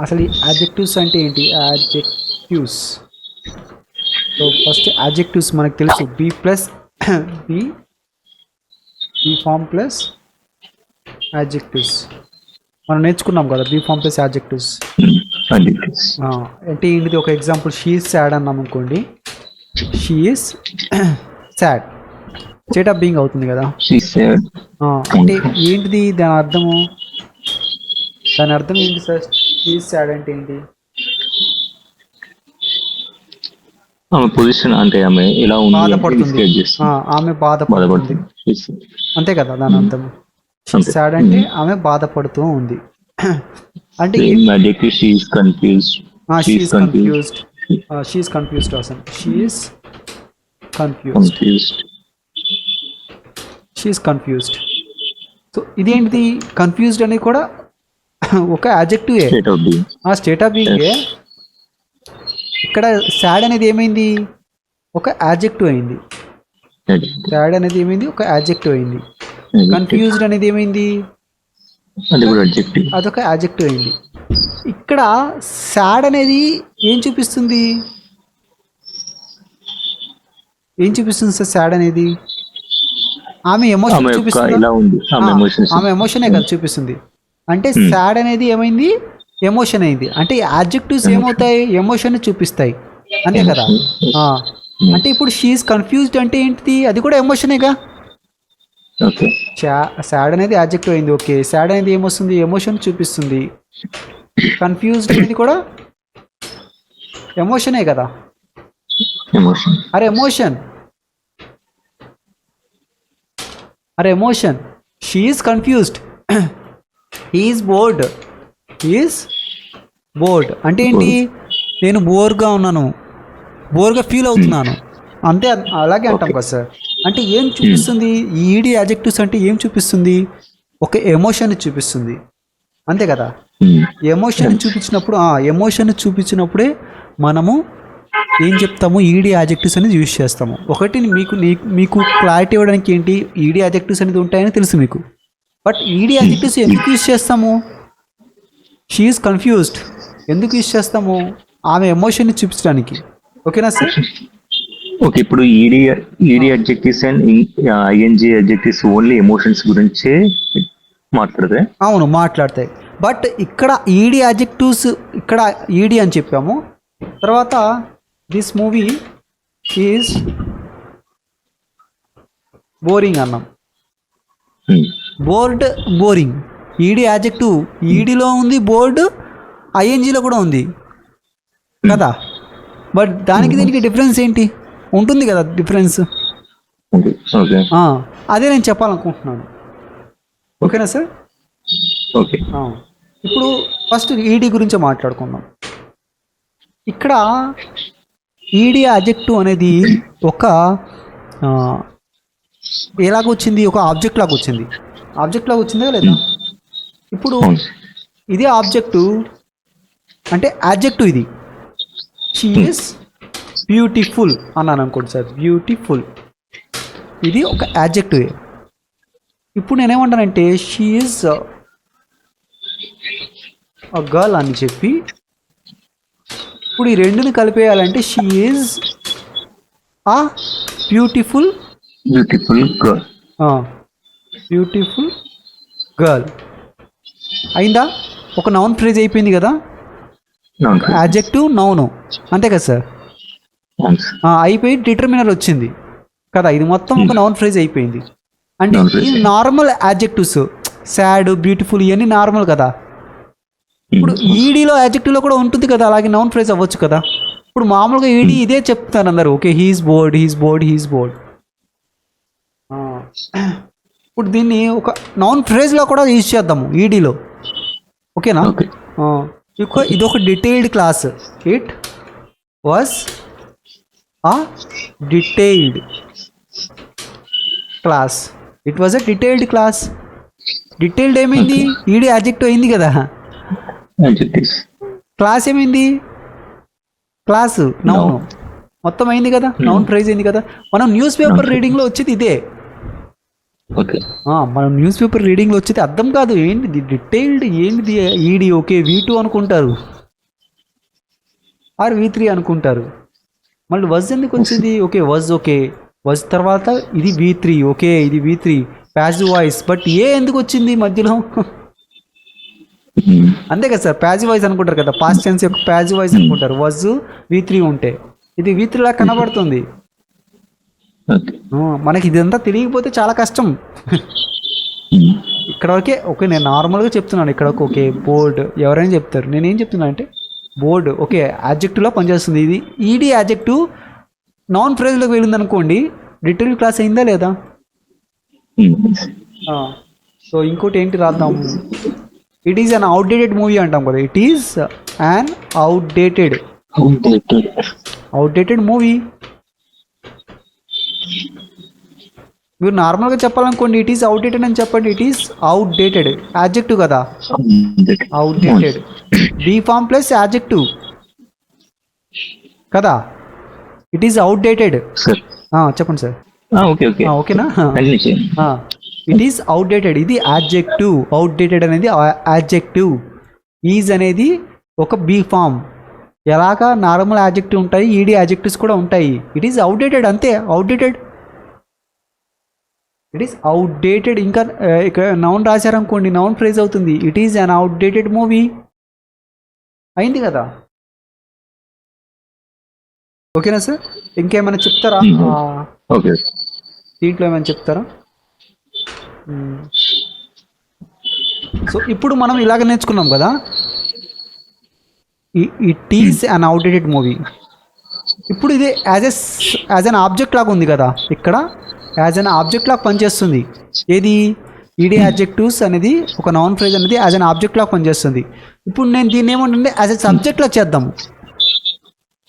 అసలు ఈ యాడ్జెక్టివ్స్ అంటే ఏంటి? యాడ్జెక్టివ్స్. సో ఫస్ట్ యాడ్జెక్టివ్స్ మనకు తెలుసు, be plus be, be form plus adjectives మనం నేర్చుకున్నాం కదా, బి ఫామ్ ప్లస్ యాడ్జెక్టివ్స్. అంటే ఏంటిది? ఒక ఎగ్జాంపుల్, షీ ఈజ్ సాడ్ అన్నాం అనుకోండి, she is sad, state of being అవుతుంది కదా. అంటే ఏంటిది దాని అర్థము? దాని అర్థం ఏంటి సార్? షీ ఈజ్ సాడ్ అంటే ఏంటి? ఆమె పొజిషన్ అంటే ఆమె ఎలా ఉంది, బాధపడుతుంది, ఆమె బాధపడుతుంది, అంతే కదా దాని అర్థం. సాడ్ అంటే ఆమె బాధపడుతూ ఉంది. అంటే షీ ఈజ్ కన్ఫ్యూజ్డ్ అసలు షీ ఈజ్ కన్ఫ్యూజ్డ్. సో ఇదేంటిది? కన్ఫ్యూజ్డ్ అనేది కూడా ఒక యాడ్జెక్టివ్, స్టేట్ ఆఫ్ బీయింగే. ఇక్కడ సాడ్ అనేది ఏమైంది? ఒక యాడ్జెక్టివ్ అయింది. సాడ్ అనేది ఏమైంది? ఒక యాడ్జెక్టివ్ అయింది. కన్ఫ్యూజ్డ్ అనేది ఏమైంది? అదొక యాడ్జెక్టివ్ అయింది. ఇక్కడ సాడ్ అనేది ఏం చూపిస్తుంది? ఏం చూపిస్తుంది సార్ సాడ్ అనేది? ఆమె ఎమోషన్ చూపిస్తుంది, ఆమె ఎమోషనే కదా చూపిస్తుంది. అంటే సాడ్ అనేది ఏమైంది? ఎమోషన్ అయింది. అంటే యాడ్జెక్టివ్స్ ఏమవుతాయి? ఎమోషన్ చూపిస్తాయి, అంతే కదా. అంటే ఇప్పుడు షీ ఈజ్ కన్ఫ్యూజ్డ్ అంటే ఏంటిది? అది కూడా ఎమోషనేగా. సాడ్ అనేది యాడ్జెక్టివ్ అయింది, ఓకే. సాడ్ అనేది ఏమొస్తుంది? ఎమోషన్ చూపిస్తుంది. కన్ఫ్యూజ్డ్ అనేది కూడా ఎమోషనే కదా. అరే emotion. She is confused, he is board. అంటే ఏంటి? నేను బోర్గా ఉన్నాను, బోర్గా ఫీల్ అవుతున్నాను, అంతే. అలాగే అంటాం కదా సార్. అంటే ఏం చూపిస్తుంది? ఈడి యాడ్జెక్టివ్స్ అంటే ఏం చూపిస్తుంది? ఒక ఎమోషన్ చూపిస్తుంది, అంతే కదా. ఎమోషన్ చూపించినప్పుడే మనము ఏం చెప్తాము? ఈడి యాడ్జెక్టివ్స్ అనేది యూజ్ చేస్తాము. ఒకటి మీకు క్లారిటీ ఇవ్వడానికి ఏంటి, ఈడి యాడ్జెక్టివ్స్ అనేది ఉంటాయని తెలుసు మీకు. బట్ ఈడి యాడ్జెక్టివ్స్ ఎందుకు యూజ్ చేస్తాము? షీ ఈజ్ కన్ఫ్యూజ్డ్ ఎందుకు యూజ్ చేస్తాము? ఆమె ఎమోషన్ని చూపించడానికి, ఓకేనా సార్? ఓకే, ఇప్పుడు ఈడి adjectives and ING adjectives only emotions గురించే మాట్లాడతాయి. అవును, మాట్లాడతాయి. బట్ ఇక్కడ ఈడి అడ్జెక్టివ్స్, ఇక్కడ ఈడి అని చెప్పాము. తర్వాత దిస్ మూవీ ఈజ్ బోరింగ్ అన్నాం. బోరింగ్ ఈడి యాడ్జెక్టివ్, ఈడిలో ఉంది, బోర్డ్ ఐఎన్జిలో కూడా ఉంది కదా. బట్ దానికి దీనికి డిఫరెన్స్ ఏంటి? ఉంటుంది కదా డిఫరెన్స్. అదే నేను చెప్పాలనుకుంటున్నాను, ఓకేనా సార్? ఓకే, ఇప్పుడు ఫస్ట్ ఈడి గురించి మాట్లాడుకుందాం. ఇక్కడ ఈడి అడ్జెక్టివ్ అనేది ఒక ఎలాగొచ్చింది? ఒక ఆబ్జెక్ట్ లాగా వచ్చింది. ఆబ్జెక్ట్ లాగా వచ్చిందా లేదా? ఇప్పుడు ఇదే ఆబ్జెక్టివ్ అంటే యాడ్జెక్టివ్ ఇది. షీ ఈజ్ బ్యూటిఫుల్ అన్నాను అనుకోండి సార్, బ్యూటిఫుల్, ఇది ఒక యాడ్జెక్టివ్. ఇప్పుడు నేనేమంటానంటే షీ ఈజ్ అ గర్ల్ అని చెప్పి, ఇప్పుడు ఈ రెండుని కలిపేయాలంటే షీ ఈజ్ ఆ బ్యూటిఫుల్ గర్ల్ అయిందా? ఒక నౌన్ ఫ్రేజ్ అయిపోయింది కదా, యాడ్జెక్టివ్ నౌను, అంతే కదా సార్? అయిపోయి డిటర్మినర్ వచ్చింది కదా, ఇది మొత్తం ఒక నౌన్ ఫ్రేజ్ అయిపోయింది. అంటే ఈ నార్మల్ యాడ్జెక్టివ్స్ సాడ్, బ్యూటిఫుల్ ఇవన్నీ నార్మల్ కదా. ఇప్పుడు ఈడీలో యాడ్జెక్టివ్లో కూడా ఉంటుంది కదా, అలాగే నౌన్ ఫ్రేజ్ అవ్వచ్చు కదా. ఇప్పుడు మామూలుగా ఈడీ ఇదే చెప్తారు అందరు, ఓకే హీఈస్ బోర్డ్. ఇప్పుడు దీన్ని ఒక నౌన్ ఫ్రేజ్లో కూడా యూజ్ చేద్దాము ఈడీలో, ఓకేనా? ఇది ఒక detailed class. It was a detailed class. Detailed ఏమైంది? ఈడీ యాడ్జెక్టివ్ అయింది కదా. క్లాస్ ఏమైంది? క్లాస్ నౌన్ మొత్తం అయింది కదా, నౌన్ ఫ్రేజ్ అయింది కదా. మనం న్యూస్ పేపర్ రీడింగ్లో వచ్చేది ఇదే. మనం న్యూస్ పేపర్ రీడింగ్లో వచ్చేది అర్థం కాదు, ఏంటిది డీటెయిల్డ్, ఏంటిది ఈడీ, ఓకే V2 అనుకుంటారు. ఆర్ V3 అనుకుంటారు. మళ్ళీ వజ్ ఎందుకు వచ్చింది? ఓకే వజ్ తర్వాత ఇది V3, ఓకే ఇది V3 ప్యాసివ్ వాయిస్, బట్ ఏ ఎందుకు వచ్చింది మధ్యలో? అంతే కదా సార్, ప్యాసివ్ వాయిస్ అనుకుంటారు కదా, పాస్ట్ టెన్స్ యొక్క ప్యాసివ్ వాయిస్ అనుకుంటారు. వజ్ V3 ఉంటే ఇది V3 లా కనబడుతుంది. మనకి ఇదంతా తెలియకపోతే చాలా కష్టం. ఇక్కడ వరకే ఓకే, నేను నార్మల్గా చెప్తున్నాను ఇక్కడ వరకు. ఓకే బోర్డ్ ఎవరైనా చెప్తారు, నేనేం చెప్తున్నా అంటే బోర్డ్ ఓకే యాడ్జెక్టివ్లో పనిచేస్తుంది. ఇది ఈడీ యాడ్జెక్టివ్ నాన్ ఫ్రేజ్లోకి వెళ్ళింది అనుకోండి, రిటర్న్ క్లాస్ అయిందా లేదా? సో ఇంకోటి ఏంటి రాద్దాం, it is an outdated movie అంటాం కదా, it is an outdated movie. మీరు నార్మల్గా చెప్పాలనుకోండి ఇట్ ఈస్ అవుట్డేటెడ్ అని చెప్పండి, ఇట్ ఈస్ అవుట్డేటెడ్ యాడ్జెక్టివ్ కదా, outdated be form plus adjective కదా, ఇట్ ఈస్ అవుట్డేటెడ్. చెప్పండి సార్. ఓకేనా, ఇట్ ఈస్ అవుట్డేటెడ్, ఇది యాడ్జెక్టివ్. అవుట్డేటెడ్ అనేది యాడ్జెక్టివ్, ఈజ్ అనేది ఒక బీ ఫామ్. ఎలాగా నార్మల్ యాడ్జెక్టివ్ ఉంటాయి, ఈడీ యాడ్జెక్టివ్స్ కూడా ఉంటాయి. ఇట్ ఈస్ అవుట్డేటెడ్ అంతే, అవుట్డేటెడ్, ఇట్ ఈస్ అవుట్డేటెడ్. ఇంకా ఇక్కడ నౌన్ రాశారనుకోండి నౌన్ ఫ్రేజ్ అవుతుంది, it is an outdated movie అయింది కదా. ఓకేనా సార్, ఇంకేమైనా చెప్తారా దీంట్లో, ఏమైనా చెప్తారా? సో ఇప్పుడు మనం ఇలాగ నేర్చుకున్నాం కదా, it is an outdated movie. ఇప్పుడు ఇది యాజ్ అన్ ఆబ్జెక్ట్ లాగా ఉంది కదా, ఇక్కడ యాజ్ అన్ ఆబ్జెక్ట్ లాగా పనిచేస్తుంది. ఏది ఈడీ యాడ్జెక్టివ్స్ అనేది ఒక నౌన్ ఫ్రేజ్ అనేది యాజ్ అన్ ఆబ్జెక్ట్ లాగా పనిచేస్తుంది. ఇప్పుడు నేను దీన్ని ఏమంటుంటే యాజ్ ఎ సబ్జెక్ట్ లా చేద్దాము,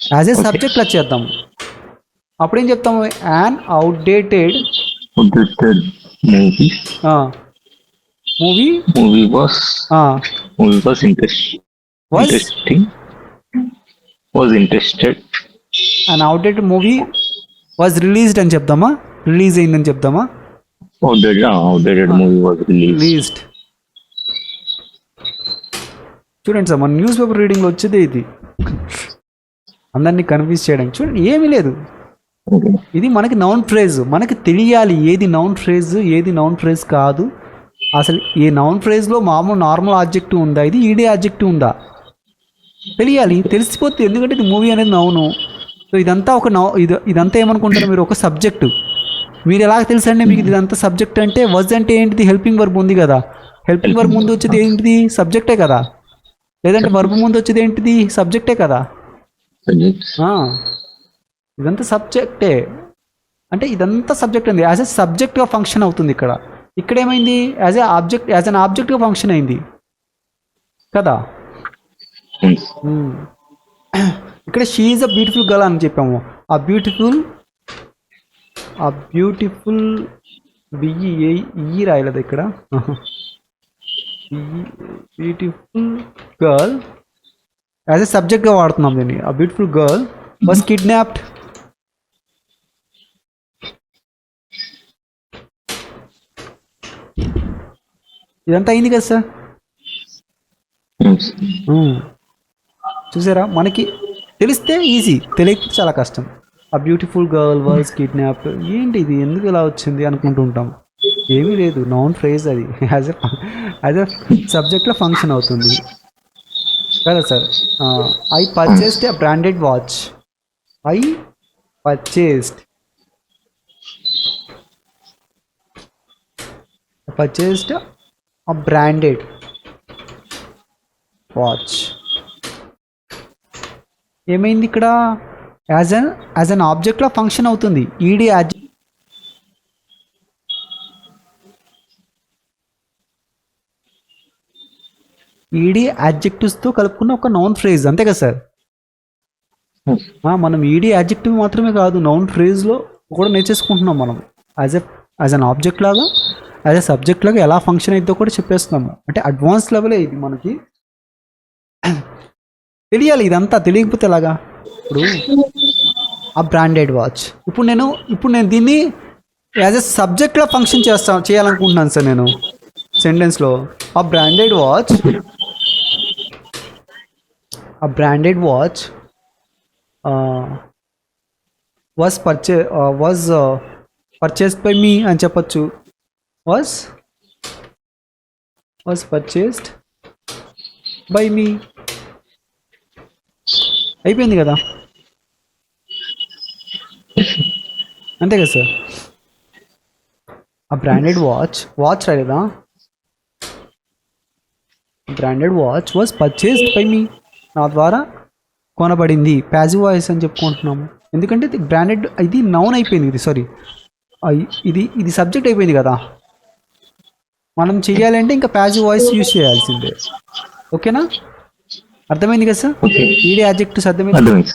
యాజ్ ఎ సబ్జెక్ట్ లా చేద్దాము. అప్పుడు ఏం చెప్తాము, an outdated movie was interested. An outdated movie was released అని చెప్దామా, రిలీజ్ అయిందని చెప్దామా? Outdated movie was released. చూడండి సార్, మన న్యూస్ పేపర్ రీడింగ్లో వచ్చేది ఇది, అందరినీ కన్ఫ్యూజ్ చేయడానికి. చూడండి ఏమీ లేదు, ఇది మనకి నౌన్ ఫ్రేజ్. మనకి తెలియాలి ఏది నౌన్ ఫ్రేజ్ ఏది నౌన్ ఫ్రేజ్ కాదు. అసలు ఈ నౌన్ ఫ్రేజ్లో మామూలు నార్మల్ ఆబ్జెక్టివ్ ఉందా, ఇది ఈడీ ఆబ్జెక్టివ్ ఉందా తెలియాలి. తెలిసిపోతే, ఎందుకంటే ఇది మూవీ అనేది నౌను. సో ఇదంతా ఒక ఇదంతా ఏమనుకుంటారు మీరు, ఒక సబ్జెక్టు. మీరు ఎలా తెలుసండి మీకు ఇదంతా సబ్జెక్ట్ అంటే? వజ్ అంటే ఏంటిది, హెల్పింగ్ వర్బ్ ఉంది కదా, హెల్పింగ్ వర్బ్ ముందు వచ్చేది ఏంటిది, సబ్జెక్టే కదా. లేదంటే వర్బ్ ముందు వచ్చేది ఏంటిది, సబ్జెక్టే కదా. ఇదంతా సబ్జెక్టే అంటే ఇదంతా సబ్జెక్ట్ ఉంది, యాజ్ ఎ సబ్జెక్ట్గా ఫంక్షన్ అవుతుంది. ఇక్కడ ఏమైంది, యాజ్ అన్ ఆబ్జెక్ట్గా ఫంక్షన్ అయింది కదా. ఇక్కడ she is a beautiful girl అని చెప్పాము. ఆ బ్యూటిఫుల్ బిఈ రాయలేదు ఇక్కడ. బ్యూటిఫుల్ గర్ల్ యాజ్ ఎ సబ్జెక్ట్గా వాడుతున్నాం దీన్ని. ఆ బ్యూటిఫుల్ గర్ల్ వాజ్ కిడ్నాప్డ్. ఇదంతా అయింది కదా సార్. చూసారా, మనకి తెలిస్తే ఈజీ, తెలియకపోతే చాలా కష్టం. ఆ బ్యూటిఫుల్ గర్ల్ వాజ్ కిడ్నాప్డ్, ఏంటి ఇది ఎందుకు ఇలా వచ్చింది అనుకుంటూ ఉంటాం. ఏమీ లేదు, నౌన్ ఫ్రేజ్ అది యాజ్ ఎ సబ్జెక్ట్లో ఫంక్షన్ అవుతుంది కదా sir. I purchased a branded watch. I purchased a branded watch. ఏమైంది ఇక్కడ, యాజ్ అన్ ఆబ్జెక్ట్లో ఫంక్షన్ అవుతుంది. ఈడీ యాడ్జెక్టివ్స్తో కలుపుకున్న ఒక నౌన్ ఫ్రేజ్, అంతే కదా సార్. మనం ఈడీ యాడ్జెక్టివ్ మాత్రమే కాదు, నౌన్ ఫ్రేజ్లో కూడా నేర్చేసుకుంటున్నాం మనం. యాజ్ అన్ ఆబ్జెక్ట్ లాగా, యాజ్ ఎ సబ్జెక్ట్ లాగా ఎలా ఫంక్షన్ అయిద్దో కూడా చెప్పేస్తున్నాము. అంటే అడ్వాన్స్ లెవెలే ఇది, మనకి తెలియాలి. ఇదంతా తెలియకపోతే ఎలాగా. ఇప్పుడు ఆ బ్రాండెడ్ వాచ్, ఇప్పుడు నేను దీన్ని యాజ్ ఎ సబ్జెక్ట్లో ఫంక్షన్ చేయాలనుకుంటున్నాను సార్ నేను సెంటెన్స్లో. ఆ branded watch was purchased by me అని చెప్పొచ్చు. వాజ్ పర్చేస్డ్ బై మీ అయిపోయింది కదా, అంతే కదా సార్. ఆ బ్రాండెడ్ వాచ్ రాలేదా, branded watch was purchased by me, నా ద్వారా కొనబడింది. ప్యాసివ్ వాయిస్ అని చెప్పుకుంటున్నాము ఎందుకంటే ఇది బ్రాండెడ్, ఇది నౌన్ అయిపోయింది, ఇది సారీ ఇది సబ్జెక్ట్ అయిపోయింది కదా. మనం చేయాలంటే ఇంకా ప్యాసివ్ వాయిస్ యూజ్ చేయాల్సిందే. ఓకేనా, అర్థమైంది కదా సార్? ఓకే, ఈడే యాడ్జెక్టివ్స్ అర్థమైంది. అర్థమైంది.